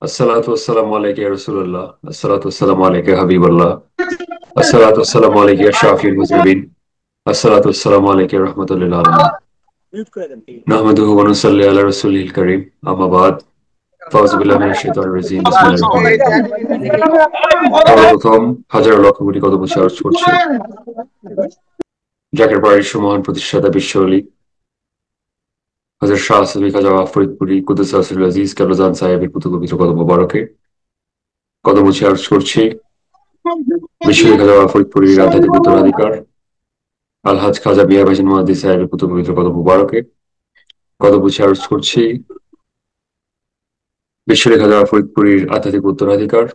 الصلاة والسلام عليك يا رسول الله. الصلاة والسلام عليك يا حبيب الله. الصلاة والسلام عليك يا شافي المذنبين. الصلاة والسلام عليك يا رحمة للعالمين. نحمده ونصلي على رسوله الكريم. أما بعد فأعوذ بالله من الشيطان الرجيم. بسم الله الرحمن الرحيم. সর্বপ্রথম হাজার লক্ষ কোটি কদম চার্জ করছি জাকের বাড়ির সুমহান প্রতিষ্ঠাতা বিশ্বলী হযরত শাহ সুফি খাজা ফরিদপুরি কুদ্দুস রাসূলুল আজিজ কাবলাজান সাহেবের পুত্র পবিত্র কদম মোবারকে কদম চার্জ করছি বিশ্বলী খাজা ফরিদপুরির আধ্যাত্মিক উত্তরাধিকার আলহাজ খাজা মিয়া ভাইজান মুহাদ্দিস সাহেবের পুত্র পবিত্র কদম মোবারকে কদম চার্জ করছি বিশ্বলী খাজা ফরিদপুরির আধ্যাত্মিক উত্তরাধিকার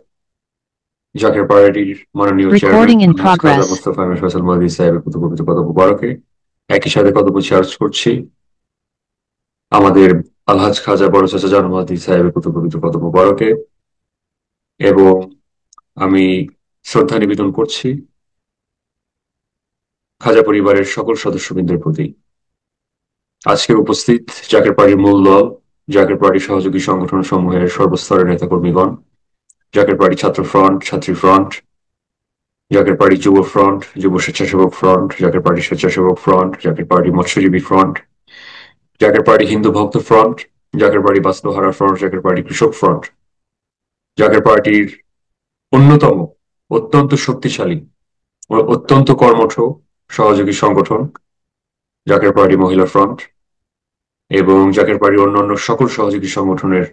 জাকের পার্টির মাননীয় চেয়ারম্যান Recording in আলহাজ খাজা progress. মোস্তফা আহমেদ ফয়সাল মুহাদ্দিস সাহেবের পুত্র পবিত্র কদম মোবারকে একই সাথে কদম চার্জ করছি আমাদের আলহাজ খাজা বড় চাচা জান মুহাদ্দিস সাহেবের পুত্র পবিত্র কদম মোবারকে এবং আমি শ্রদ্ধা নিবেদন করছি খাজা পরিবারের সকল সদস্যবৃন্দের প্রতি। আজকের উপস্থিত জাকের পার্টির মূল দল, জাকের পার্টির সহযোগী সংগঠন সমূহের সর্বস্তরের নেতাকর্মীগণ, জাকের পার্টি ছাত্র ফ্রন্ট, ছাত্রী ফ্রন্ট, জাকের পার্টি যুব ফ্রন্ট, যুব স্বেচ্ছাসেবক ফ্রন্ট, জাকের পার্টি স্বেচ্ছাসেবক ফ্রন্ট, জাকের পার্টি মৎস্যজীবী ফ্রন্ট, জাকের পার্টি হিন্দু ভক্ত ফ্রন্ট, জাকের পার্টি বাস্তুহারা ফ্রন্ট, জাকের পার্টি কৃষক ফ্রন্ট, জাকের পার্টির অন্যতম অত্যন্ত শক্তিশালী ও অত্যন্ত কর্মঠ সহযোগী সংগঠন জাকের পার্টি মহিলা ফ্রন্ট এবং জাকের পার্টির অন্যান্য সকল সহযোগী সংগঠনের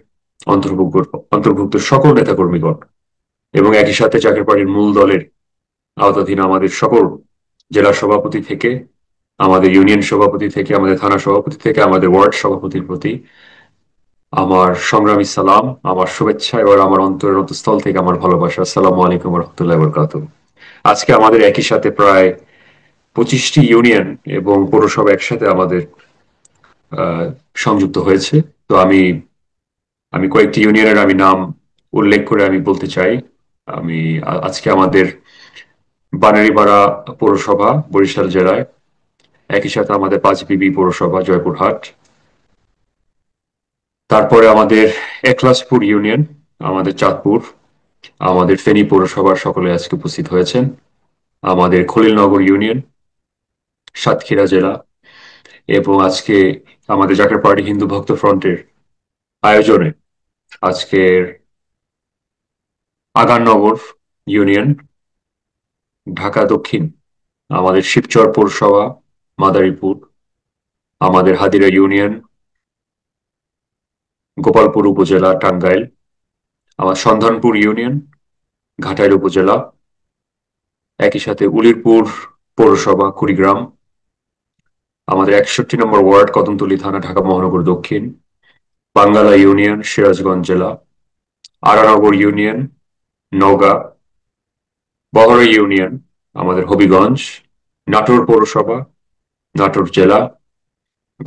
অন্তর্ভুক্ত সকল নেতাকর্মীগণ এবং একই সাথে জাকের পার্টির মূল দলের আওতাধীন আমাদের সকল জেলা সভাপতি থেকে আমাদের ইউনিয়ন সভাপতি থেকে আমাদের থানা সভাপতি থেকে আমাদের ওয়ার্ড সভাপতির প্রতি আমার সংগ্রামী সালাম, আমার শুভেচ্ছা এবং আমার অন্তরের অন্তঃস্থল থেকে আমার ভালোবাসা। আসসালামু আলাইকুম ওয়া রাহমাতুল্লাহি ওয়া বারাকাতুহু। আজকে আমাদের একই সাথে প্রায় 25টি ইউনিয়ন এবং পৌরসভা একসাথে আমাদের সংযুক্ত হয়েছে। তো আমি আমি কয়েকটি ইউনিয়নের আমি নাম উল্লেখ করে আমি বলতে চাই। আমি আজকে আমাদের বানারীপাড়া পৌরসভা বরিশাল জেলায়, একই সাথে আমাদের পাঁচবিবি পৌরসভা জয়পুরহাট, তারপরে আমাদের একলাসপুর ইউনিয়ন, আমাদের চাঁদপুর, আমাদের ফেনী পৌরসভার সকলে আজকে উপস্থিত হয়েছেন, আমাদের খলিলনগর ইউনিয়ন, সাতক্ষীরা জেলা এবং আজকে আমাদের জাকের পার্টি হিন্দু ভক্ত ফ্রন্টের আয়োজনে আজকের আগারনগর ইউনিয়ন, ঢাকা দক্ষিণ, আমাদের শিবচর পৌরসভা, মাদারীপুর, আমাদের হাদিরা ইউনিয়ন, গোপালপুর উপজেলা টাঙ্গাইল, আমার সন্ধানপুর ইউনিয়ন, ঘাটাইল উপজেলা, একই সাথে উলিরপুর পৌরসভা কুড়িগ্রাম, আমাদের 61 নম্বর ওয়ার্ড কদমতলী থানা ঢাকা মহানগর দক্ষিণ, বাঙ্গালা ইউনিয়ন সিরাজগঞ্জ জেলা, আরানগর ইউনিয়ন নওগাঁ, বহরা ইউনিয়ন আমাদের হবিগঞ্জ, নাটোর পৌরসভা নাটোর জেলা,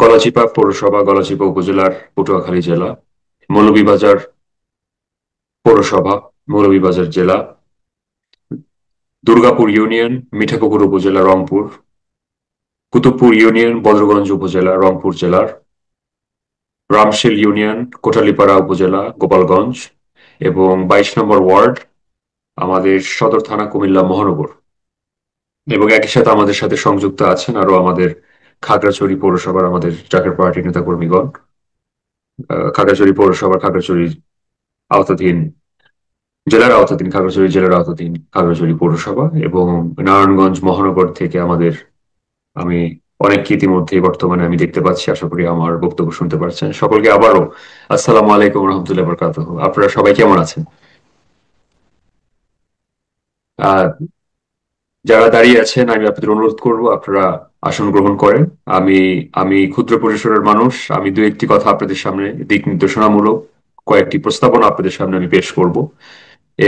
গলাচিপা পৌরসভা গলাচিপা উপজেলার পটুয়াখালী জেলা, মৌলভীবাজার পৌরসভা মৌলভীবাজার জেলা, দুর্গাপুর ইউনিয়ন মিঠাপুকুর উপজেলা রংপুর, কুতুবপুর ইউনিয়ন বদরগঞ্জ উপজেলা রংপুর জেলার, রামশেল ইউনিয়ন কোটালীপাড়া উপজেলা গোপালগঞ্জ এবং 22 নম্বর ওয়ার্ড আমাদের সদর থানা কুমিল্লা মহানগর। এবং একই সাথে আমাদের সাথে সংযুক্ত আছেন আরো আমাদের খাগড়াছড়ি পৌরসভার আমাদের জাকের পার্টি নেতা কর্মীগণ, খাগড়াছড়ি পৌরসভার খাগড়াছড়ি আওতাধীন জেলার আওতাধীন খাগড়াছড়ি জেলার আওতাধীন খাগড়াছড়ি পৌরসভা এবং নারায়ণগঞ্জ মহানগর থেকে আমাদের আমি অনেককে ইতিমধ্যে বর্তমানে আমি দেখতে পাচ্ছি। আশা করি আমার বক্তব্য শুনতে পাচ্ছেন। সকলকে আবারও আসসালামু আলাইকুম রহমতুল্লাহ বরকাতুহ। আপনারা সবাই কেমন আছেন? যারা দাঁড়িয়ে আছেন আমি আপনাদের অনুরোধ করব আপনারা আসন গ্রহণ করেন। আমি আমি ক্ষুদ্র পরিসরের মানুষ, আমি দু একটি কথা আপনাদের সামনে দিক নির্দেশনামূলক কয়েকটি প্রস্তাবনা আপনাদের সামনে আমি পেশ করব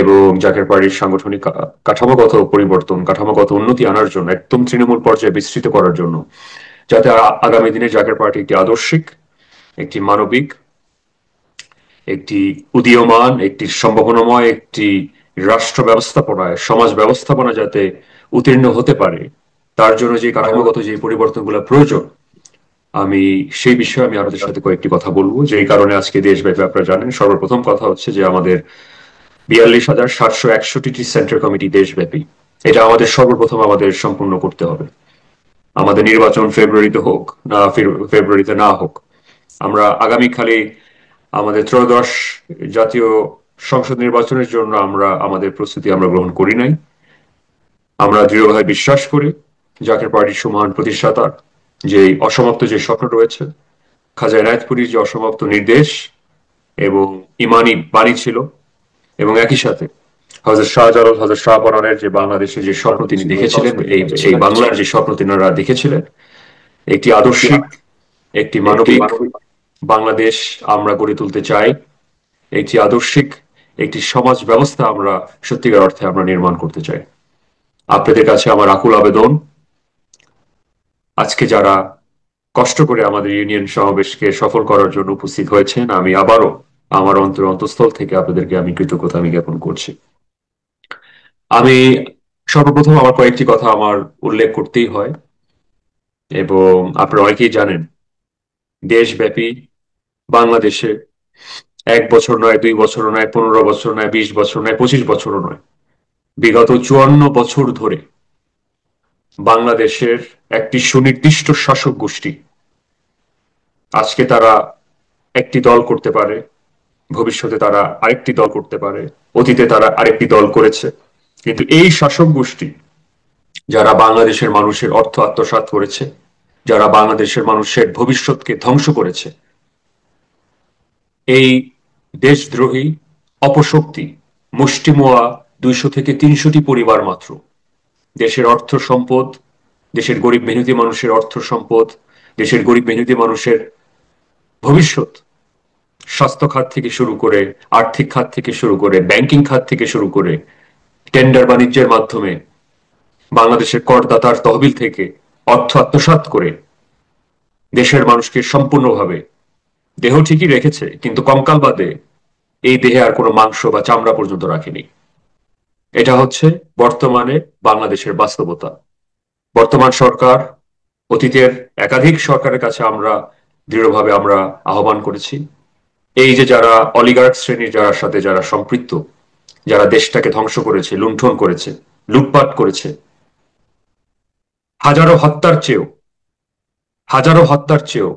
এবং জাকের পার্টির সাংগঠনিক কাঠামোগত পরিবর্তন, কাঠামোগত উন্নতি আনার জন্য, একদম তৃণমূল পর্যায়ে বিস্তৃত করার জন্য, যাতে আগামী দিনে জাকের পার্টি একটি আদর্শিক, একটি মানবিক, একটি উদীয়মান, একটি সম্ভাবনাময় একটি রাষ্ট্র ব্যবস্থাপনায়, সমাজ ব্যবস্থাপনা যাতে উত্তীর্ণ হতে পারে, তার জন্য যে কাঠামোগত যে পরিবর্তনগুলো প্রয়োজন আমি সেই বিষয়ে আমি আপনাদের সাথে কয়েকটি কথা বলবো, যে এই কারণে আজকে দেশব্যাপী আপনারা জানেন। সর্বপ্রথম কথা হচ্ছে যে আমাদের 42,761টি সেন্টার কমিটি দেশব্যাপী, এটা আমাদের সর্বপ্রথম আমাদের সম্পূর্ণ করতে হবে। আমাদের নির্বাচন ফেব্রুয়ারিতে হোক না ফেব্রুয়ারিতে না হোক, আমরা আগামীকালে আমাদের ত্রয়োদশ জাতীয় সংসদ নির্বাচনের জন্য আমাদের প্রস্তুতি আমরা গ্রহণ করি নাই। আমরা দৃঢ়ভাবে বিশ্বাস করি জাকের পার্টির সুমহান প্রতিষ্ঠাতার যে অসমাপ্ত যে স্বপ্ন রয়েছে, খাজা এনায়েতপুরীর যে অসমাপ্ত নির্দেশ এবং ইমানি বাণী ছিল, এবং একই সাথে হযরত শাহজালাল, হযরত শাহপরানের যে বাংলাদেশে যে স্বপ্ন তিনি দেখেছিলেন, এই বাংলার যে স্বপ্ন তিনারা দেখেছিলেন, একটি আদর্শিক, একটি মানবিক বাংলাদেশ আমরা গড়ে তুলতে চাই। একটি আদর্শিক একটি সমাজ ব্যবস্থা আমরা সত্যিকার অর্থে আমরা নির্মাণ করতে চাই। আপনাদের কাছে আমার আকুল আবেদন, আজকে যারা কষ্ট করে আমাদের ইউনিয়ন সমাবেশকে সফল করার জন্য উপস্থিত হয়েছেন, আমি আবারও আমার অন্তঃস্থল থেকে আপনাদেরকে আমি কৃতজ্ঞতা জ্ঞাপন করছি। আমি সর্বপ্রথম আমার কয়েকটি কথা আমার উল্লেখ করতেই হয়, এবং আপনারা অনেকেই জানেন দেশব্যাপী বাংলাদেশে 1 বছর নয়, 2 বছর নয়, 15 বছর নয়, 20 বছর নয়, 25 বছরও নয়, বিগত 54 বছর ধরে বাংলাদেশের একটি সুনির্দিষ্ট শাসক গোষ্ঠী, আজকে তারা একটি দল করতে পারে, ভবিষ্যতে তারা আরেকটি দল করতে পারে, অতীতে তারা আরেকটি দল করেছে, কিন্তু এই শাসক গোষ্ঠী যারা বাংলাদেশের মানুষের অর্থ আত্মসাৎ করেছে, যারা বাংলাদেশের মানুষের ভবিষ্যৎকে ধ্বংস করেছে, এই দেশদ্রোহী অপশক্তি মুষ্টিমেয় 200 থেকে 300টি পরিবার মাত্র দেশের অর্থ সম্পদ, দেশের গরিব মেহনতি মানুষের অর্থ সম্পদ, দেশের গরিব মেহনতি মানুষের ভবিষ্যৎ, স্বাস্থ্য খাত থেকে শুরু করে, আর্থিক খাত থেকে শুরু করে, ব্যাংকিং খাত থেকে শুরু করে, টেন্ডার বাণিজ্যের মাধ্যমে বাংলাদেশের করদাতার তহবিল থেকে অর্থ আত্মসাৎ করে দেশের মানুষকে সম্পূর্ণভাবে, দেহ ঠিকই রেখেছে কিন্তু কঙ্কাল বাদে এই দেহে আর কোনো মাংস বা চামড়া পর্যন্ত রাখেনি। এটা হচ্ছে বর্তমানে বাংলাদেশের বাস্তবতা। বর্তমান সরকার, অতীতের একাধিক সরকারের কাছে আমরা দৃঢ়ভাবে আমরা আহ্বান করেছি, এই যে যারা অলিগার্ক শ্রেণীর যারা সাথে যারা সম্পৃক্ত, যারা দেশটাকে ধ্বংস করেছে, লুণ্ঠন করেছে, লুটপাট করেছে, হাজারো হত্যার চেয়েও হাজারো হত্যার চেয়েও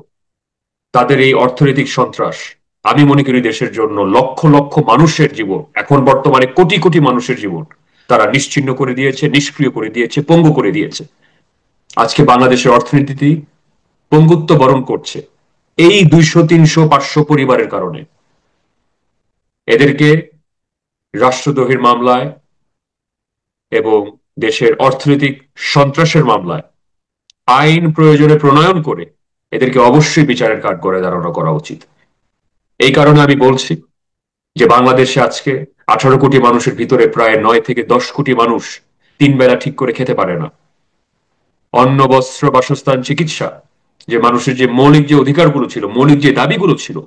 তাদের এই অর্থনৈতিক সন্ত্রাস, আমি মনে করি দেশের জন্য লক্ষ লক্ষ মানুষের জীবন, এখন বর্তমানে কোটি কোটি মানুষের জীবন তারা নিশ্চিহ্ন করে দিয়েছে, নিষ্ক্রিয় করে দিয়েছে, পঙ্গু করে দিয়েছে। আজকে বাংলাদেশের অর্থনীতি পঙ্গুত্ব বরণ করছে এই 200, 300, 500 পরিবারের কারণে। এদেরকে রাষ্ট্রদ্রোহের মামলায় এবং দেশের অর্থনৈতিক সন্ত্রাসের মামলায় আইন প্রয়োজনে প্রণয়ন করে এদেরকে অবশ্যই বিচারের কাঠগড়ায় দাঁড়ানো করা উচিত। এই কারণে আমি বলছি যে বাংলাদেশে আজকে 18 কোটি মানুষের ভিতরে প্রায় 9 থেকে 10 কোটি মানুষ 3 বেলা ঠিক করে খেতে পারে না। অন্ন, বস্ত্র, বাসস্থান, চিকিৎসা, যে মানুষের যে মৌলিক যে অধিকারগুলো ছিল, মৌলিক যে দাবিগুলো ছিল,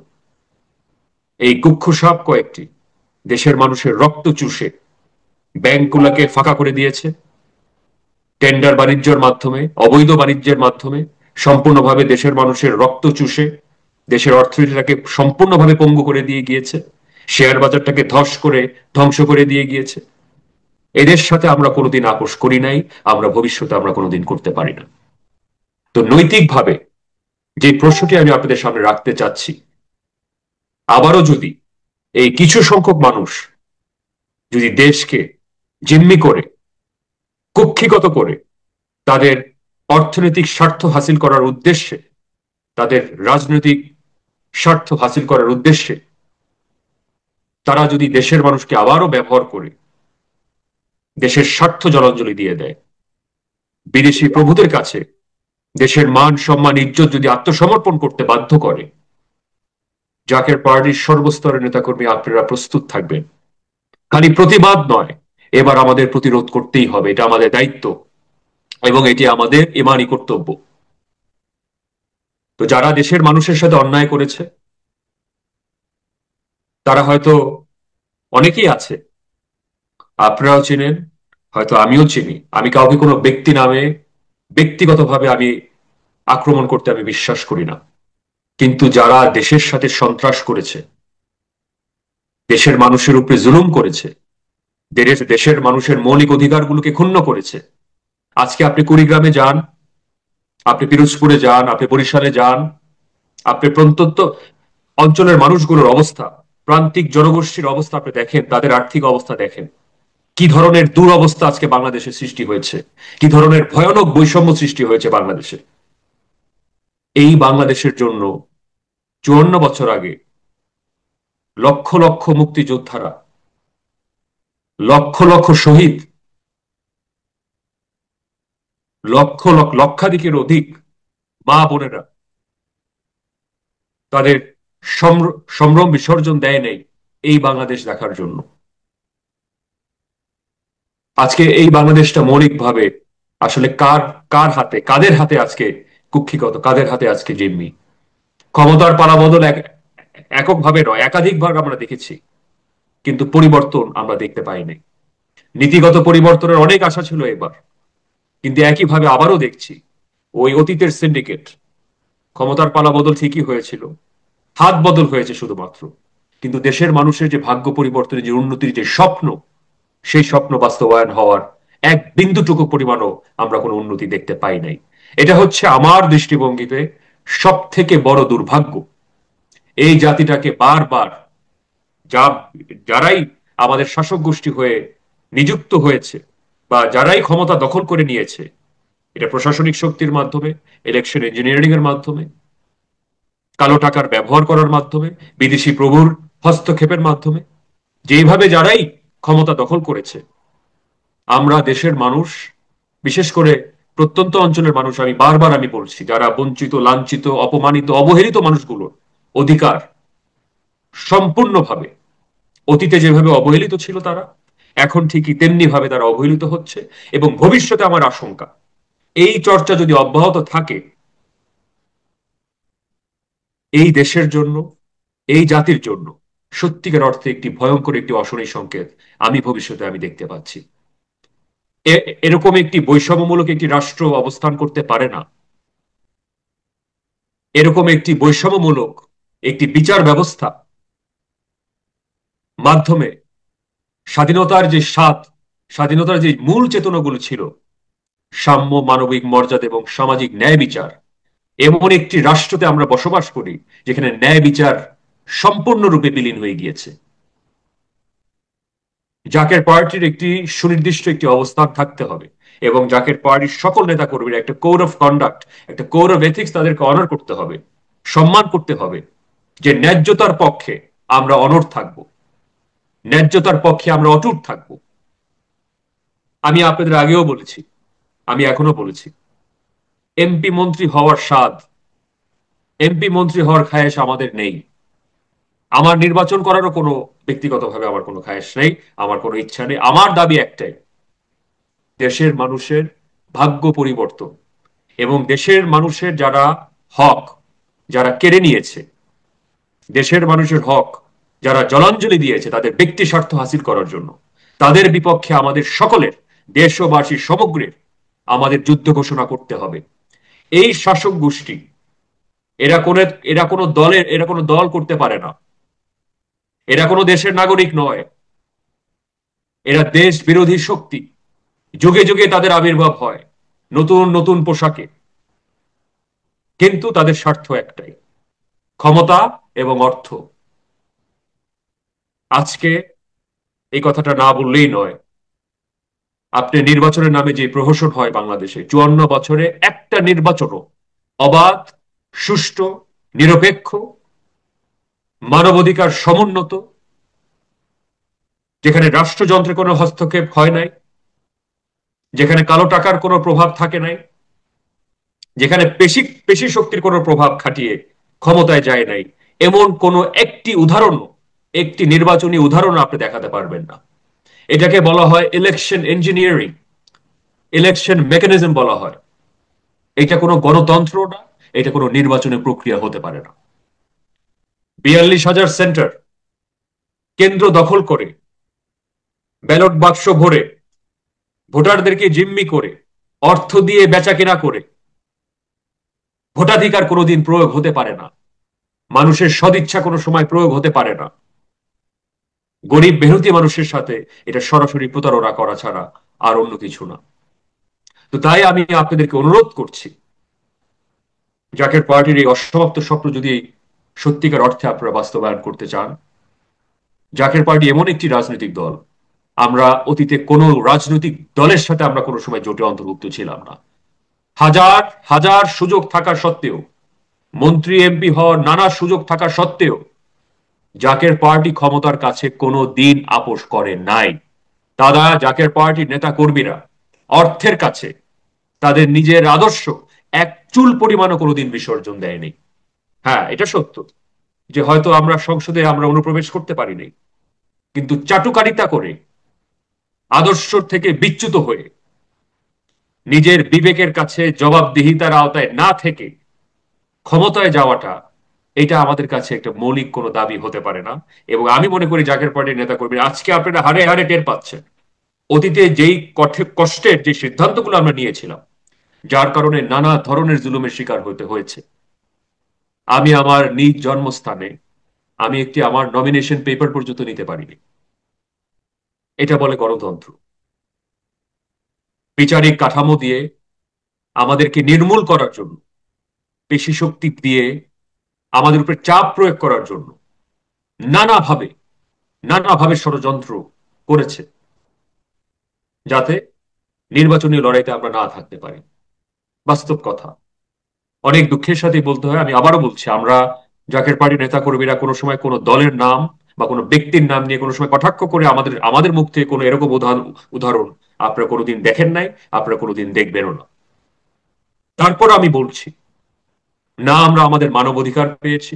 এই কুখ্য সাপ কয়েকটি দেশের মানুষের রক্ত চুষে ব্যাংকগুলোকে ফাঁকা করে দিয়েছে। টেন্ডার বাণিজ্যের মাধ্যমে, অবৈধ বাণিজ্যের মাধ্যমে সম্পূর্ণভাবে দেশের মানুষের রক্ত চুষে দেশের অর্থনীতিটাকে সম্পূর্ণভাবে পঙ্গু করে দিয়ে গিয়েছে, শেয়ার বাজারটাকে ধস করে ধ্বংস করে দিয়ে গিয়েছে। এদের সাথে আমরা কোনোদিন আপোষ করি নাই, আমরা ভবিষ্যতে আমরা কোনোদিন করতে পারি না। তো নৈতিকভাবে যে প্রশ্নটি আমি আপনাদের সামনে রাখতে চাচ্ছি, আবারও যদি এই কিছু সংখ্যক মানুষ যদি দেশকে জিম্মি করে, কুক্ষিগত করে, তাদের অর্থনৈতিক স্বার্থ হাসিল করার উদ্দেশ্যে, তাদের রাজনৈতিক স্বার্থ হাসিল করার উদ্দেশ্যে তারা যদি দেশের মানুষকে আবারও ব্যবহার করে দেশের স্বার্থ জলাঞ্জলি দিয়ে দেয়, বিদেশি প্রভুদের কাছে দেশের মান, সম্মান, ইজ্জত যদি আত্মসমর্পণ করতে বাধ্য করে, জাকের পার্টির সর্বস্তরের নেতাকর্মী আপনারা প্রস্তুত থাকবেন। খালি প্রতিবাদ নয়, এবার আমাদের প্রতিরোধ করতেই হবে, এটা আমাদের দায়িত্ব এবং এটি আমাদের ইমানি কর্তব্য। তো যারা দেশের মানুষের সাথে অন্যায় করেছে, তারা হয়তো অনেকেই আছে, আপনারাও চিনেন, হয়তো আমিও চিনি। আমি কাউকে কোনো ব্যক্তি নামে ব্যক্তিগতভাবে আমি আক্রমণ করতে আমি বিশ্বাস করি না। কিন্তু যারা দেশের সাথে সন্ত্রাস করেছে, দেশের মানুষের উপরে জুলুম করেছে, দেশের মানুষের মৌলিক অধিকারগুলোকে ক্ষুণ্ণ করেছে, আজকে আপনি কুড়িগ্রামে যান, আপনি পিরোজপুরে যান, আপনি বরিশালে যান, আপনি প্রত্যন্ত অঞ্চলের মানুষগুলোর অবস্থা, প্রান্তিক জনগোষ্ঠীর অবস্থা আপনি দেখেন, তাদের আর্থিক অবস্থা দেখেন, কি ধরনের দুরবস্থা আজকে বাংলাদেশে সৃষ্টি হয়েছে, কি ধরনের ভয়ানক বৈষম্য সৃষ্টি হয়েছে বাংলাদেশে। এই বাংলাদেশের জন্য 54 বছর আগে লক্ষ লক্ষ মুক্তিযোদ্ধারা, লক্ষ লক্ষ শহীদ, লক্ষ লক্ষ লক্ষাধিকের অধিক মা বোনেরা তাদের সম্ভ্রম বিসর্জন দেয় নেই এই বাংলাদেশ দেখার জন্য। আজকে এই বাংলাদেশটা মৌলিকভাবে আসলে কার কার হাতে, কাদের হাতে আজকে কুক্ষিগত, কাদের হাতে আজকে জিম্মি? ক্ষমতার পালাবদল এককভাবে নয়, একাধিকবার আমরা দেখেছি, কিন্তু পরিবর্তন আমরা দেখতে পাইনি। নীতিগত পরিবর্তনের অনেক আশা ছিল এবার, কিন্তু একইভাবে আবারও দেখছি ওই অতীতের সিন্ডিকেট। ক্ষমতার পালাবদল ঠিকই হয়েছিল, হাত বদল হয়েছে শুধুমাত্র, কিন্তু দেশের মানুষের যে ভাগ্য পরিবর্তনের, যে উন্নতির যে স্বপ্ন, সেই স্বপ্ন বাস্তবায়ন হওয়ার এক বিন্দুটুকু পরিমাণও আমরা কোনো উন্নতি দেখতে পাই নাই। এটা হচ্ছে আমার দৃষ্টিভঙ্গিতে সব থেকে বড় দুর্ভাগ্য। এই জাতিটাকে বারবার যা যারাই আমাদের শাসক গোষ্ঠী হয়ে নিযুক্ত হয়েছে বা যারাই ক্ষমতা দখল করে নিয়েছে, এটা প্রশাসনিক শক্তির মাধ্যমে, ইলেকশন ইঞ্জিনিয়ারিং এর মাধ্যমে, কালো টাকার ব্যবহার করার মাধ্যমে, বিদেশি প্রভুর হস্তক্ষেপের মাধ্যমে, যেভাবে যারাই ক্ষমতা দখল করেছে, আমরা দেশের মানুষ, বিশেষ করে প্রত্যন্ত অঞ্চলের মানুষ, আমি বারবার বলছি, যারা বঞ্চিত, লাঞ্ছিত, অপমানিত, অবহেলিত মানুষগুলোর অধিকার সম্পূর্ণভাবে অতীতে যেভাবে অবহেলিত ছিল তারা, এখন ঠিকই তেমনি ভাবে তারা অবহেলিত হচ্ছে। এবং ভবিষ্যতে আমার আশঙ্কা, এই চর্চা যদি অব্যাহত থাকে, এই দেশের জন্য, এই জাতির জন্য সত্যিকার অর্থে একটি ভয়ঙ্কর, একটি অশনি সংকেত আমি ভবিষ্যতে দেখতে পাচ্ছি। এরকম একটি বৈষম্যমূলক একটি রাষ্ট্র অবস্থান করতে পারে না, এরকম একটি বৈষম্যমূলক একটি বিচার ব্যবস্থা মাধ্যমে স্বাধীনতার যে স্বাদ, স্বাধীনতার যে মূল চেতনাগুলো ছিল, সাম্য, মানবিক মর্যাদা এবং সামাজিক ন্যায় বিচার, এমন একটি রাষ্ট্রতে আমরা বসবাস করি যেখানে ন্যায় বিচার সম্পূর্ণরূপে বিলীন হয়ে গিয়েছে। জাকের পার্টির একটি সুনির্দিষ্ট একটি অবস্থান থাকতে হবে, এবং জাকের পার্টির সকল নেতা কর্মীরা একটা কোড অফ কন্ডাক্ট, একটা কোড অফ এথিক্স তাদেরকে অনার করতে হবে, সম্মান করতে হবে, যে ন্যায্যতার পক্ষে আমরা অনড় থাকব, ন্যায্যতার পক্ষে আমরা অটুট থাকব। আমি আপনাদের আগেও বলেছি, আমি এখনো বলেছি, এমপি মন্ত্রী হওয়ার স্বাদ, এমপি মন্ত্রী হওয়ার খায়েশ আমাদের নেই। আমার নির্বাচন করারও কোনো, ব্যক্তিগতভাবে আমার কোনো খায়েশ নেই, আমার কোনো ইচ্ছা নেই। আমার দাবি একটাই, দেশের মানুষের ভাগ্য পরিবর্তন, এবং দেশের মানুষের যারা হক, যারা কেড়ে নিয়েছে, দেশের মানুষের হক যারা জলাঞ্জলি দিয়েছে তাদের ব্যক্তি স্বার্থ হাসিল করার জন্য, তাদের বিপক্ষে আমাদের সকলের, দেশবাসী সমগ্রের আমাদের যুদ্ধ ঘোষণা করতে হবে। এই শাসক গোষ্ঠী, এরা কোন, এরা কোনো দল করতে পারে না, এরা কোনো দেশের নাগরিক নয়, এরা দেশ বিরোধী শক্তি। যুগে যুগে তাদের আবির্ভাব হয় নতুন নতুন পোশাকে, কিন্তু তাদের স্বার্থ একটাই, ক্ষমতা এবং অর্থ। আজকে এই কথাটা না বললেই নয়, আপনি নির্বাচনের নামে যে প্রহসন হয় বাংলাদেশে, 54 বছরে একটা নির্বাচনও অবাধ, সুষ্ঠু, নিরপেক্ষ, মানবাধিকার সমুন্নত, যেখানে রাষ্ট্রযন্ত্রে কোনো হস্তক্ষেপ হয় নাই, যেখানে কালো টাকার কোনো প্রভাব থাকে নাই, যেখানে পেশি পেশি শক্তির কোনো প্রভাব খাটিয়ে ক্ষমতায় যায় নাই, এমন কোন একটি উদাহরণ, একটি নির্বাচনী উদাহরণ আপনি দেখাতে পারবেন না। এটাকে বলা হয় ইলেকশন ইঞ্জিনিয়ারিং, ইলেকশন মেকানিজম বলা হয়। এটা কোনো গণতন্ত্র না, এটা কোনো নির্বাচনী প্রক্রিয়া হতে পারে না। 42,000 সেন্টার কেন্দ্র দখল করে, ব্যালট বাক্স ভরে, ভোটারদেরকে জিম্মি করে, অর্থ দিয়ে বেচা কেনা করে ভোটাধিকার কোনোদিন প্রয়োগ হতে পারে না, মানুষের সদিচ্ছা কোনো সময় প্রয়োগ হতে পারে না। গরিব মেহনতি মানুষের সাথে এটা সরাসরি প্রতারণা করা ছাড়া আর অন্য কিছু না। তো তাই আমি আপনাদেরকে অনুরোধ করছি, জাকের পার্টির এই অসমাপ্ত স্বপ্ন যদি সত্যিকার অর্থে আপনারা বাস্তবায়ন করতে চান, জাকের পার্টি এমন একটি রাজনৈতিক দল, আমরা অতীতে কোনো রাজনৈতিক দলের সাথে আমরা কোনো সময় জোটে অন্তর্ভুক্ত ছিলাম না। হাজার হাজার সুযোগ থাকা সত্ত্বেও, মন্ত্রী এমপি হওয়ার নানা সুযোগ থাকা সত্ত্বেও জাকের পার্টি ক্ষমতার কাছে কোনো দিন আপোস করে নাই। তারা জাকের পার্টির নেতা কর্মীরা অর্থের কাছে তাদের নিজের আদর্শ এক চুল পরিমাণও কোনোদিন বিসর্জন দেয়নি। হ্যাঁ, এটা সত্য যে হয়তো আমরা সংসদে আমরা অনুপ্রবেশ করতে পারিনি, কিন্তু চাটুকারিতা করে, আদর্শ থেকে বিচ্যুত হয়ে, নিজের বিবেকের কাছে জবাবদিহিতার আওতায় না থেকে ক্ষমতায় যাওয়াটা, এটা আমাদের কাছে একটা মৌলিক কোনো দাবি হতে পারে না। এবং আমি মনে করি জাকের পার্টির নেতা কর্মী আজকে আপনারা হারে হারে টের পাচ্ছেন অতীতে যেই কষ্টের যে সিদ্ধান্তগুলো আমরা নিয়েছিলাম, যার কারণে নানা ধরনের জুলুমের শিকার হতে হয়েছে। আমি আমার নিজ জন্মস্থানে আমি একটি আমার নমিনেশন পেপার পর্যন্ত নিতে পারিনি। এটা বলে গণতন্ত্র। বিচারিক কাঠামো দিয়ে আমাদেরকে নির্মূল করার জন্য, পেশি শক্তি দিয়ে আমাদের উপর চাপ প্রয়োগ করার জন্য নানাভাবে নানাভাবে ষড়যন্ত্র করেছে, যাতে নির্বাচনী লড়াইতে আমরা না থাকতে পারি। বাস্তব কথা, অনেক দুঃখের সাথে বলতে হয়, আমি আবারও বলছি, আমরা জাকের পার্টির নেতা কর্মীরা কোনো সময় কোনো দলের নাম বা কোনো ব্যক্তির নাম নিয়ে কোনো সময় কটাক্ষ করে আমাদের আমাদের মুখ থেকে কোনো এরকম উদাহরণ আপনারা কোনোদিন দেখেন নাই, আপনারা কোনোদিন দেখবেনও না। তারপর আমি বলছি, না আমরা আমাদের মানবাধিকার পেয়েছি,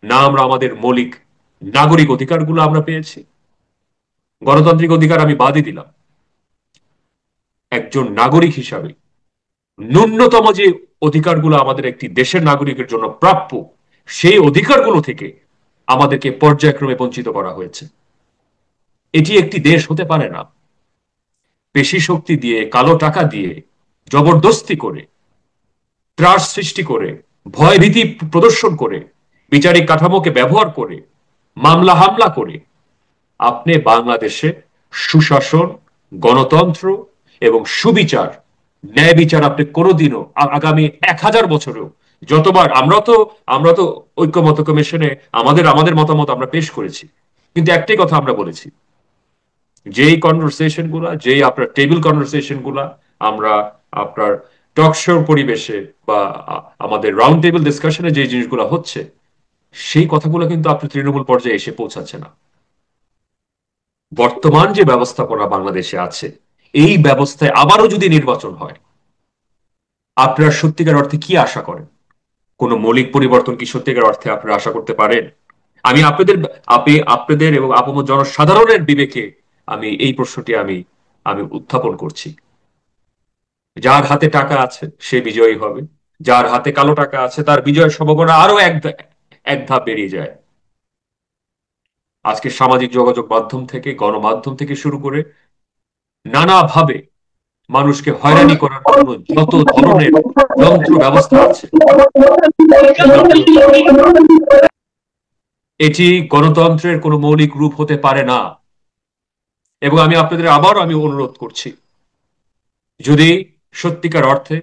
না আমরা আমাদের মৌলিক নাগরিক অধিকারগুলো আমরা পেয়েছি। গণতান্ত্রিক অধিকার আমি বাদই দিলাম, একজন নাগরিক হিসাবে ন্যূনতম যে অধিকারগুলো আমাদের একটি দেশের নাগরিকের জন্য প্রাপ্য, সেই অধিকারগুলো থেকে আমাদেরকে পর্যায়ক্রমে বঞ্চিত করা হয়েছে। এটি একটি দেশ হতে পারে না পেশি শক্তি দিয়ে, কালো টাকা দিয়ে, জবরদস্তি করে, ত্রাস সৃষ্টি করে, ভয়ভীতি প্রদর্শন করে, বিচারিক কাঠামোকে ব্যবহার করে, মামলা হামলা করে আপনি বাংলাদেশে সুশাসন, গণতন্ত্র এবং সুবিচার, ন্যায় বিচার আপনি কোনোদিনও আগামী 1000 বছরেও যতবার আমরা তো ঐক্যমত্য কমিশনে আমাদের আমাদের মতামত আমরা পেশ করেছি, কিন্তু একটাই কথা আমরা বলেছি, যেই কনভারসেশন গুলা, যেই আপনার টেবিল কনভারসেশন গুলা আমরা আপনার টক শো পরিবেশে বা আমাদের রাউন্ড টেবিল ডিসকাশনে যে জিনিসগুলো হচ্ছে, সেই কথাগুলো কিন্তু আপনার তৃণমূল পর্যায়ে এসে পৌঁছাচ্ছে না। বর্তমান যে ব্যবস্থাপনা বাংলাদেশে আছে, এই ব্যবস্থায় আবারও যদি নির্বাচন হয়, আপনারা সত্যিকার অর্থে কি আশা করেন? কোন মৌলিক পরিবর্তন কি সত্যিকার অর্থে আপনারা আশা করতে পারেন? আমি আপনাদের এবং আপামর জনসাধারণের বিবেকে আমি এই প্রশ্নটি আমি আমি উত্থাপন করছি। যার হাতে টাকা আছে সে বিজয়ী হবে, যার হাতে কালো টাকা আছে তার বিজয়ের সম্ভাবনা আরো এক ধাপ বেরিয়ে যায়। আজকে সামাজিক যোগাযোগ মাধ্যম থেকে, গণমাধ্যম থেকে শুরু করে নানাভাবে মানুষকে হয়রানি করার জন্য যত ধরনের যন্ত্র ব্যবস্থা আছে, এটি গণতন্ত্রের কোনো মৌলিক রূপ হতে পারে না। এবং আমি আপনাদের আবারও আমি অনুরোধ করছি, যদি সত্যিকার অর্থে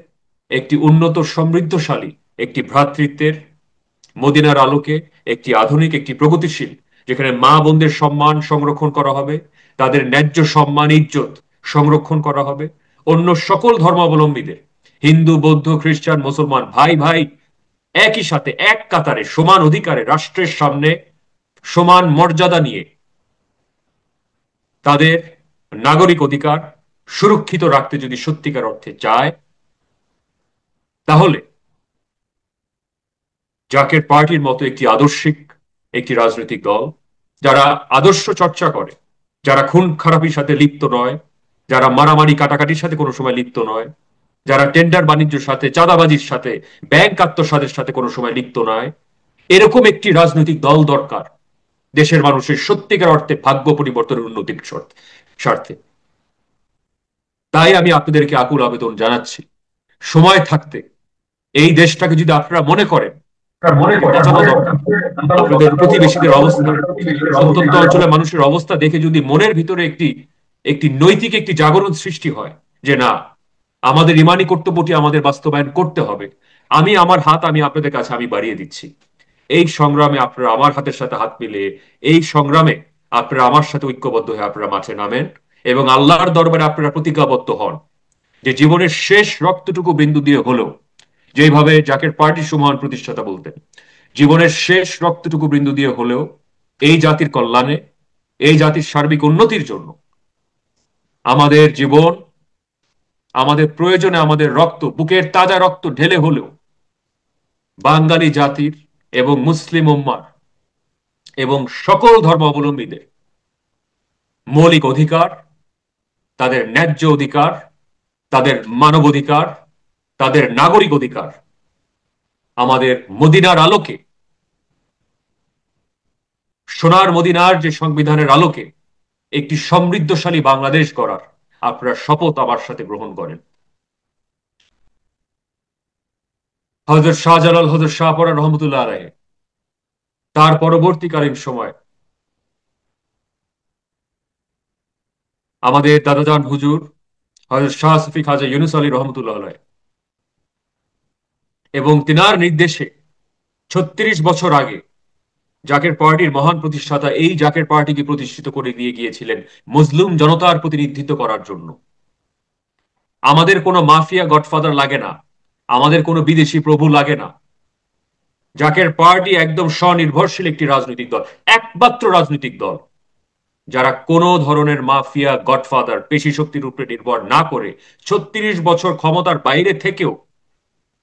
একটি উন্নত সমৃদ্ধশালী একটি ভ্রাতৃত্বের মদিনার আলোকে, একটি আধুনিক, একটি প্রগতিশীল, যেখানে মা বোনদের সম্মান সংরক্ষণ করা হবে, তাদের ন্যায্য সম্মান ইজ্জত সংরক্ষণ করা হবে, অন্য সকল ধর্মাবলম্বীদের, হিন্দু বৌদ্ধ খ্রিস্টান মুসলমান ভাই ভাই একই সাথে এক কাতারে সমান অধিকারে রাষ্ট্রের সামনে সমান মর্যাদা নিয়ে তাদের নাগরিক অধিকার সুরক্ষিত রাখতে যদি সত্যিকার অর্থে চায়, তাহলে জাকের পার্টির মতো একটি আদর্শিক একটি রাজনৈতিক দল, যারা আদর্শ চর্চা করে, যারা খুন খারাপির সাথে লিপ্ত নয়, যারা মারামারি কাটাকাটির সাথে কোনো সময় লিপ্ত নয়, যারা টেন্ডার বাণিজ্যের সাথে, চাঁদাবাজির সাথে, ব্যাংক আত্মসাতের সাথে কোনো সময় লিপ্ত নয়, এরকম একটি রাজনৈতিক দল দরকার দেশের মানুষের সত্যিকার অর্থে ভাগ্য পরিবর্তনের উন্নতির স্বার্থে। তাই আমি আপনাদেরকে আকুল আবেদন জানাচ্ছি, সময় থাকতে এই দেশটাকে যদি আপনারা মনে করেন বাঁচানো দরকার, আপনাদের প্রতিবেশীদের অবস্থা, প্রত্যন্ত অঞ্চলের মানুষের অবস্থা দেখে যদি মনের ভিতরে একটি একটি নৈতিক একটি জাগরণ সৃষ্টি হয় যে না, আমাদের ইমানি কর্তব্যটি আমাদের বাস্তবায়ন করতে হবে, আমি আমার হাত আমি আপনাদের কাছে আমি বাড়িয়ে দিচ্ছি। এই সংগ্রামে আপনারা আমার হাতের সাথে হাত মিলিয়ে, এই সংগ্রামে আপনারা আমার সাথে ঐক্যবদ্ধ হয়ে আপনারা মাঠে নামেন এবং আল্লাহর দরবারে আপনারা প্রতিজ্ঞাবদ্ধ হন যে জীবনের শেষ রক্তটুকু বিন্দু দিয়ে হলেও, যেভাবে জাকের পার্টি সুমহান প্রতিষ্ঠাতা বলতেন, জীবনের শেষ রক্তটুকু বিন্দু দিয়ে হলেও এই জাতির কল্যাণে, এই জাতির সার্বিক উন্নতির জন্য আমাদের জীবন, আমাদের প্রয়োজনে আমাদের রক্ত, বুকের তাজা রক্ত ঢেলে হলেও বাঙালি জাতির এবং মুসলিম উম্মার এবং সকল ধর্মাবলম্বীদের মৌলিক অধিকার, তাদের ন্যায্য অধিকার, তাদের মানবাধিকার, তাদের নাগরিক অধিকার আমাদের মদিনার আলোকে, সোনার মদিনার যে সংবিধানের আলোকে একটি সমৃদ্ধশালী বাংলাদেশ গড়ার আপনারা শপথ আমার সাথে গ্রহণ করেন। হযরত শাহজালাল, হযরত শাহপরান রহমতুল্লাহ আলাইহি তার পরবর্তীকালীন সময় আমাদের দাদাজান হুজুর হযরত শাহ সুফি খাজা ইউনুস আলী রহমতুল্লাহ আলাইহি এবং তিনার নির্দেশে ৩৬ বছর আগে জাকের পার্টির মহান প্রতিষ্ঠাতা এই জাকের পার্টিকে প্রতিষ্ঠিত করে দিয়ে গিয়েছিলেন মুসলিম জনতার প্রতিনিধিত্ব করার জন্য। আমাদের কোনো মাফিয়া গডফাদার লাগে না, আমাদের কোনো বিদেশি প্রভু লাগে না। জাকের পার্টি একদম স্বনির্ভরশীল একটি রাজনৈতিক দল, একমাত্র রাজনৈতিক দল যারা কোনো ধরনের মাফিয়া গডফাদার পেশি শক্তির উপরে নির্ভর না করে ৩৬ বছর ক্ষমতার বাইরে থেকেও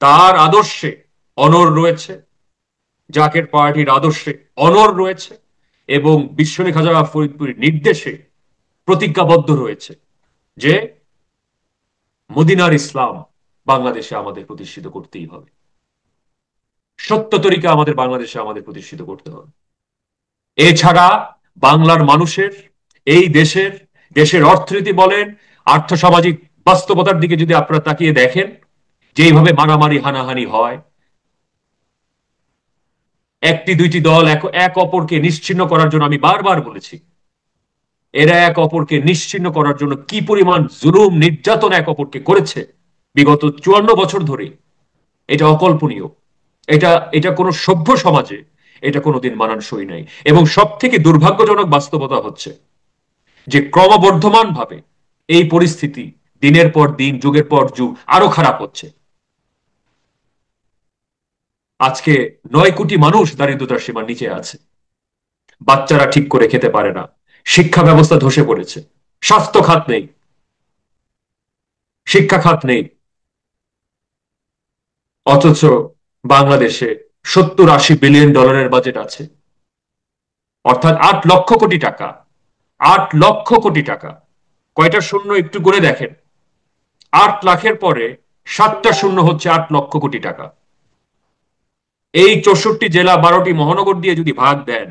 তার আদর্শে অনড় রয়েছে, জাকের পার্টির আদর্শে অনড় রয়েছে এবং বিশ্বনী খাজা ফরিদপুরের নির্দেশে প্রতিজ্ঞাবদ্ধ রয়েছে যে মদিনার ইসলাম বাংলাদেশে আমাদের প্রতিষ্ঠিত করতেই হবে, সত্য তরিকা আমাদের বাংলাদেশে আমাদের প্রতিষ্ঠিত করতে হবে। এছাড়া বাংলার মানুষের, এই দেশের দেশের অর্থনীতি বলেন, আর্থসামাজিক বাস্তবতার দিকে যদি আপনারা তাকিয়ে দেখেন, যেইভাবে মারামারি হানাহানি হয়, একটি দুইটি দল এক অপরকে নিশ্চিহ্ন করার জন্য, আমি বারবার বলেছি, এরা এক অপরকে নিশ্চিহ্ন করার জন্য কি পরিমাণ জুলুম নির্যাতন এক অপরকে করেছে বিগত ৫৪ বছর ধরে, এটা অকল্পনীয়। এটা এটা কোনো সভ্য সমাজে এটা কোনোদিন মানানসই নাই। এবং সব থেকে দুর্ভাগ্যজনক বাস্তবতা হচ্ছে যে ক্রমবর্ধমান ভাবে এই পরিস্থিতি দিনের পর দিন, যুগের পর যুগ আরো খারাপ হচ্ছে। আজকে ৯ কোটি মানুষ দারিদ্রতার সীমার নিচে আছে, বাচ্চারা ঠিক করে খেতে পারে না, শিক্ষা ব্যবস্থা ধসে পড়েছে, স্বাস্থ্য খাত নেই, শিক্ষা খাত নেই, অথচ বাংলাদেশে ৭০-৮০ বিলিয়ন ডলারের বাজেট আছে, অর্থাৎ ৮ লক্ষ কোটি টাকা। ৮ লক্ষ কোটি টাকা, কয়টা শূন্য একটু গুণে দেখেন। ৮ লাখের পরে ৭টা শূন্য হচ্ছে ৮ লক্ষ কোটি টাকা। এই ৬৪ জেলা ১২টি মহানগর দিয়ে যদি ভাগ দেন,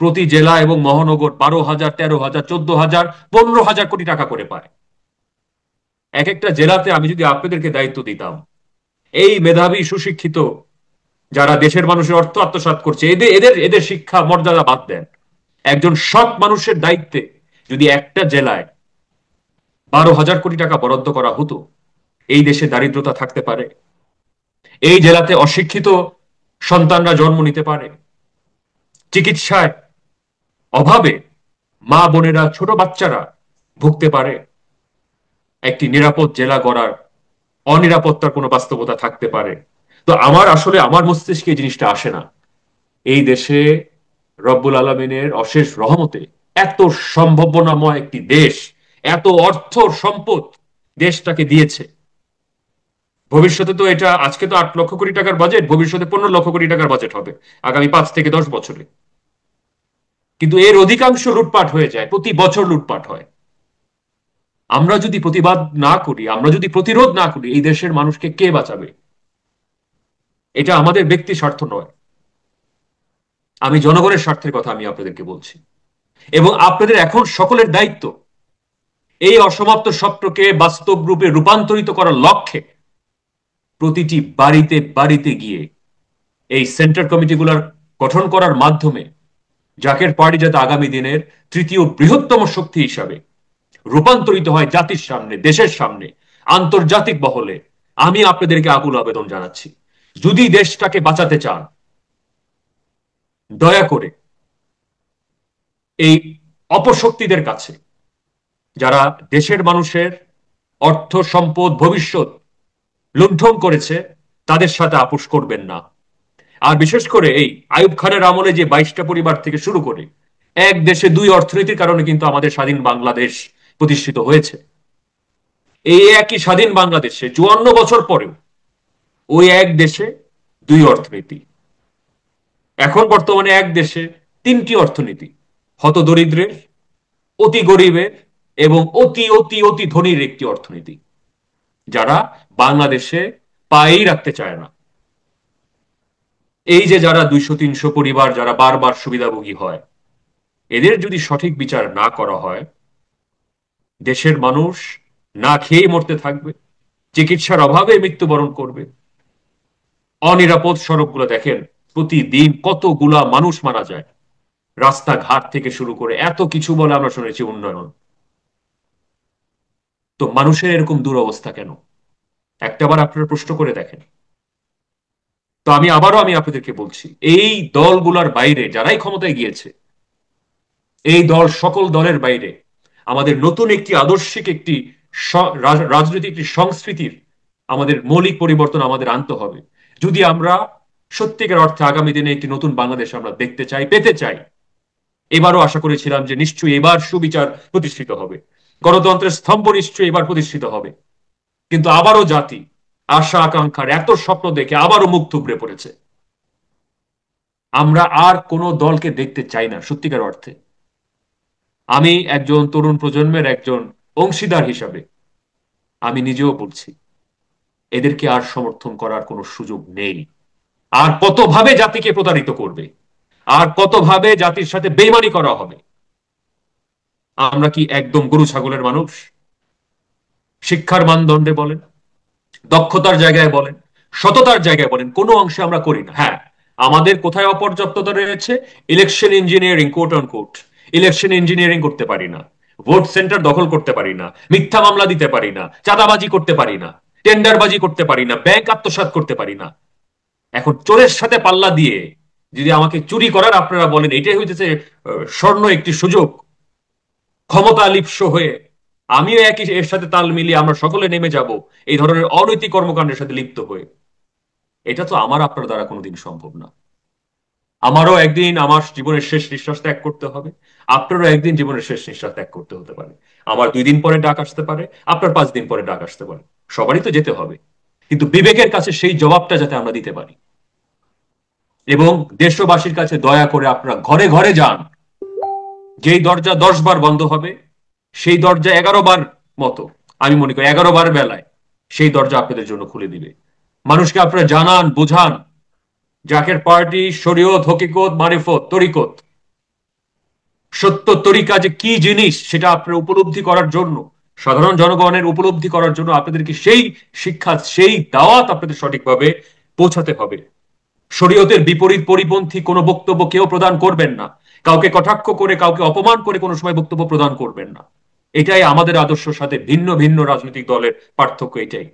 প্রতি জেলা এবং মহানগর ১২,০০০, ১৩,০০০, ১৪,০০০, ১৫,০০০ কোটি টাকা করে পায়। এক একটা জেলাতে আমি যদি আপনাদেরকে দায়িত্ব দিতাম, এই মেধাবী সুশিক্ষিত যারা দেশের মানুষের অর্থ আত্মসাৎ করছে, এদের এদের এদের শিক্ষা মর্যাদা বাদ দেন, একজন সৎ মানুষের দায়িত্বে যদি একটা জেলায় ১২,০০০ কোটি টাকা বরাদ্দ করা হতো, এই দেশে দারিদ্রতা থাকতে পারে? এই জেলাতে অশিক্ষিত সন্তানরা জন্ম নিতে পারে? চিকিৎসায় অভাবে মা বোনেরা, ছোট বাচ্চারা ভুগতে পারে? একটি নিরাপদ জেলা গড়ার অনিরাপত্তার কোনো বাস্তবতা থাকতে পারে? তো আমার মস্তিষ্কে এই জিনিসটা আসে না। এই দেশে রব্বুল আলামিনের অশেষ রহমতে এত সম্ভাবনাময় একটি দেশ, এত অর্থ সম্পদ দেশটাকে দিয়েছে। ভবিষ্যতে তো এটা, আজকে তো ৮ লক্ষ কোটি টাকার বাজেট, ভবিষ্যতে ১৫ লক্ষ কোটি টাকার বাজেট হবে আগামী ৫ থেকে ১০ বছরে। কিন্তু এর অধিকাংশ লুটপাট হয়ে যায়, প্রতি বছর লুটপাট হয়। আমরা যদি প্রতিবাদ না করি, আমরা যদি প্রতিরোধ না করি, এই দেশের মানুষকে কে বাঁচাবে? এটা আমাদের ব্যক্তি স্বার্থ নয়, আমি জনগণের স্বার্থের কথা আমি আপনাদেরকে বলছি। এবং আপনাদের এখন সকলের দায়িত্ব এই অসমাপ্ত স্বপ্নকে বাস্তব রূপে রূপান্তরিত করার লক্ষ্যে প্রতিটি বাড়িতে বাড়িতে গিয়ে এই সেন্টার কমিটিগুলোর গঠন করার মাধ্যমে জাকের পার্টি যাতে আগামী দিনের তৃতীয় বৃহত্তম শক্তি হিসাবে রূপান্তরিত হয় জাতির সামনে, দেশের সামনে, আন্তর্জাতিক মহলে, আমি আপনাদেরকে আকুল আবেদন জানাচ্ছি, যদি দেশটাকে বাঁচাতে চান দয়া করে এই অপশক্তিদের কাছে, যারা দেশের মানুষের অর্থ সম্পদ ভবিষ্যৎ লুণ্ঠন করেছে, তাদের সাথে আপোষ করবেন না। আর বিশেষ করে এই আইয়ুব খানের আমলে যে 22টা পরিবার থেকে শুরু করে এক দেশে দুই অর্থনীতির কারণে কিন্তু আমাদের স্বাধীন বাংলাদেশ প্রতিষ্ঠিত হয়েছে। এই একই স্বাধীন বাংলাদেশে 54 বছর পরেও ওই এক দেশে দুই অর্থনীতি, এখন বর্তমানে এক দেশে তিনটি অর্থনীতি, হত দরিদ্রের, অতি গরিবের এবং অতি অতি অতি ধনীর একটি অর্থনীতি, যারা বাংলাদেশে পায়েই রাখতে চায় না। এই যে যারা 200-300 পরিবার যারা বারবার সুবিধাভোগী হয়, এদের যদি সঠিক বিচার না করা হয়, দেশের মানুষ না খেয়ে মরতে থাকবে, চিকিৎসার অভাবে মৃত্যুবরণ করবে। অনিরাপদ সড়কগুলো দেখেন, প্রতিদিন কতগুলা মানুষ মারা যায়, রাস্তাঘাট থেকে শুরু করে এত কিছু বলে আমরা শুনেছি উন্নয়ন। তো মানুষের এরকম দুরবস্থা কেন? একটাবার আপনারা প্রশ্ন করে দেখেন। তো আমি আপনাদেরকে বলছি, এই দলগুলার বাইরে যারাই ক্ষমতায় গিয়েছে, এই দল সকল দলের বাইরে আমাদের নতুন একটি আদর্শিক একটি রাজনৈতিক একটি সংস্কৃতির আমাদের মৌলিক পরিবর্তন আমাদের আনতে হবে, যদি আমরা সত্যিকার অর্থে আগামী দিনে একটি নতুন বাংলাদেশ আমরা দেখতে চাই, পেতে চাই। এবারও আশা করেছিলাম যে নিশ্চয়ই এবার সুবিচার প্রতিষ্ঠিত হবে, গণতন্ত্রের স্তম্ভ নিশ্চয়ই এবার প্রতিষ্ঠিত হবে, কিন্তু আবারও জাতি আশা আকাঙ্ক্ষার এত স্বপ্ন দেখে আবারও মুখ থুবড়ে পড়েছে। আমরা আর কোন দলকে দেখতে চাই না সত্যিকার অর্থে। আমি একজন তরুণ প্রজন্মের একজন অংশীদার হিসাবে আমি নিজেও বলছি, এদেরকে আর সমর্থন করার কোনো সুযোগ নেই। আর কতভাবে জাতিকে প্রতারিত করবে, আর কতভাবে জাতির সাথে বেইমানি করা হবে। আমরা কি একদম গরু ছাগলের মানুষ? শিক্ষার মানদণ্ডে বলেন, দক্ষতার জায়গায় বলেন, সততার জায়গায় বলেন, কোনো অংশে আমরা করি না। হ্যাঁ, আমাদের কোথায় অপর্যাপ্ততা রয়েছে? Election engineering, quote on quote election engineering করতে পারি না, ভোট সেন্টার দখল করতে পারি না, মিথ্যা মামলা দিতে পারি না, চাঁদাবাজি করতে পারি না, টেন্ডারবাজি করতে পারি না, ব্যাংক আত্মসাৎ করতে পারি না। এখন চোরের সাথে পাল্লা দিয়ে যদি আমাকে চুরি করার আপনারা বলেন, এটাই হইতেছে স্বর্ণ একটি সুযোগ, ক্ষমতা লিপ্স হয়ে আমিও একই এর সাথে তাল মিলিয়ে আমরা সকলে নেমে যাব এই ধরনের অনৈতিক কর্মকাণ্ডের সাথে লিপ্ত হয়ে, এটা তো আমার আপনার দ্বারা কোনোদিন সম্ভব না। আমারও একদিন আমার জীবনের শেষ নিঃশ্বাস ত্যাগ করতে হবে, আপনারও একদিন জীবনের শেষ নিঃশ্বাস ত্যাগ করতে হতে পারে। আমার 2 দিন পরে ডাক আসতে পারে, আপনার 5 দিন পরে ডাক আসতে পারে, সবারই তো যেতে হবে। কিন্তু বিবেকের কাছে সেই জবাবটা যাতে আমরা দিতে পারি। এবং দেশবাসীর কাছে দয়া করে আপনারা ঘরে ঘরে যান, যেই দরজা 10 বার বন্ধ হবে সেই দরজা 11 বার মতো, আমি মনে করি 11 বার বেলায় সেই দরজা আপনাদের জন্য খুলে দিবে। মানুষকে আপনারা জানান, বুঝান, জাকের পার্টি শরীয়ত, হকিকত, মারিফত, তরিকত, সত্য তরিকা যে কি জিনিস সেটা আপনারা উপলব্ধি করার জন্য, সাধারণ জনগণের উপলব্ধি করার জন্য আপনাদেরকে সেই শিক্ষা, সেই দাওয়াত আপনাদের সঠিকভাবে পৌঁছাতে হবে। শরীয়তের বিপরীত পরিপন্থী কোনো বক্তব্য কেউ প্রদান করবেন না, কাউকে কটাক্ষ করে, কাউকে অপমান করে কোনো সময় বক্তব্য প্রদান করবেন না। এটাই আমাদের আদর্শের সাথে ভিন্ন ভিন্ন রাজনৈতিক দলের পার্থক্য, এটাই।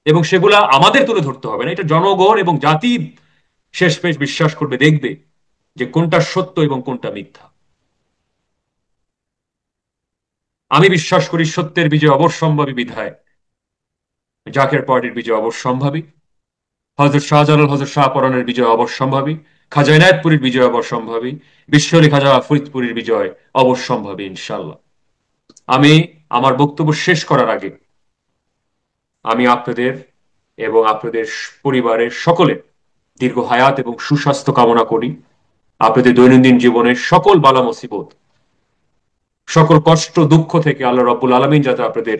এবং সেগুলা আমাদের তুলে ধরতে হবে না, এটা জনগণ এবং জাতি শেষমেশ বিশ্বাস করবে, দেখবে যে কোনটা সত্য এবং কোনটা মিথ্যা। আমি বিশ্বাস করি সত্যের বিজয় অবশ্যম্ভাবী, বিধায় জাকের পার্টির বিজয় অবশ্যম্ভাবী, হযরত শাহজালাল, হযরত শাহপরানের বিজয় অবশ্যম্ভাবী, খাজা এনায়েতপুরীর বিজয় অবশ্যম্ভাবী, বিশ্বলী খাজা ফরিদপুরীর বিজয় অবশ্যম্ভাবী ইনশাআল্লাহ। আমি আমার বক্তব্য শেষ করার আগে আমি আপনাদের এবং আপনাদের পরিবারের সকলের দীর্ঘ হায়াত এবং সুস্বাস্থ্য কামনা করি। আপনাদের দৈনন্দিন জীবনের সকল বালা মুসিবত, সকল কষ্ট দুঃখ থেকে আল্লাহ রাব্বুল আলামিন যাতে আপনাদের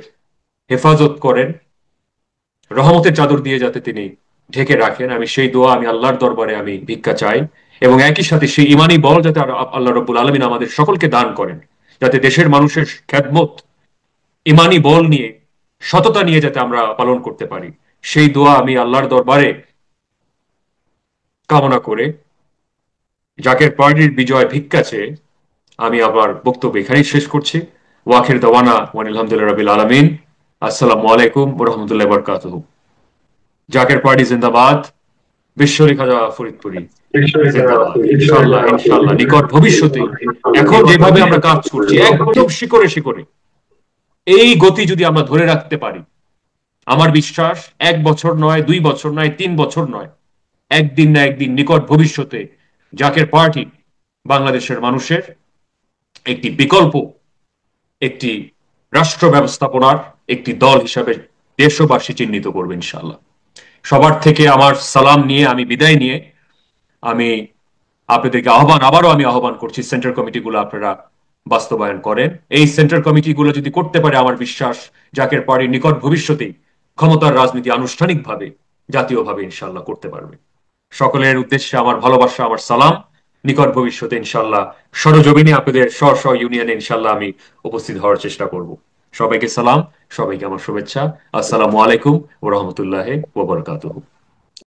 হেফাজত করেন, রহমতের চাদর দিয়ে যাতে তিনি ঢেকে রাখেন, আমি সেই দোয়া আমি আল্লাহর দরবারে আমি ভিক্ষা চাই। এবং একই সাথে সেই ইমানি বল যাতে আল্লাহ রাব্বুল আলামিন আমাদের সকলকে দান করেন, যাতে দেশের মানুষের খেদমত ইমানি বল নিয়ে, সততা নিয়ে যাতে আমরা পালন করতে পারি, সেই দোয়া আমি আল্লাহর দরবারে কামনা করে জাকের পার্টির বিজয় ভিক্ষা চেয়ে আমি আবার বক্তব্য এখানেই শেষ করছি। ওয়াখির দাওয়ানা ওয়ানিল রাবিল আলামিন। আসসালামু আলাইকুম ওয়া রাহমাতুল্লাহি ওয়া বারাকাতুহু। জাকের পার্টি জিন্দাবাদ। বিশ্বরী খাজা ফরিদপুরি জিন্দাবাদ। ইনশাআল্লাহ ইনশাআল্লাহ নিকট ভবিষ্যতে এখন যেভাবে আমরা কাজ করছি একদম শিকড়ে শিকড়ে এই গতি যদি আমরা ধরে রাখতে পারি, আমার বিশ্বাস 1 বছর নয়, 2 বছর নয়, 3 বছর নয়, একদিন না একদিন নিকট ভবিষ্যতে জাকের পার্টি বাংলাদেশের মানুষের একটি বিকল্প, একটি রাষ্ট্র ব্যবস্থাপনার একটি দল হিসাবে দেশবাসী চিহ্নিত করবে ইনশাআল্লাহ। সবার থেকে আমার সালাম নিয়ে আমি বিদায় নিয়ে আমি আপনাদেরকে আবারও আমি আহ্বান করছি, সেন্টার কমিটিগুলো আপনারা বাস্তবায়ন করেন। এই সেন্টার কমিটিগুলো যদি করতে পারে, আমার বিশ্বাস জাকের পার্টি নিকট ভবিষ্যতেই ক্ষমতার রাজনীতি আনুষ্ঠানিকভাবে জাতীয়ভাবে ইনশাল্লাহ করতে পারবে। সকলের উদ্দেশ্যে আমার ভালোবাসা, আমার সালাম। নিকট ভবিষ্যতে ইনশাল্লাহ সরজমিনে আপনাদের স্ব ইউনিয়নে ইনশাল্লাহ আমি উপস্থিত হওয়ার চেষ্টা করব। সবাইকে সালাম, সবাইকে আমার শুভেচ্ছা। আসসালামু আলাইকুম ওয়া রাহমাতুল্লাহি ওয়া বারাকাতুহু।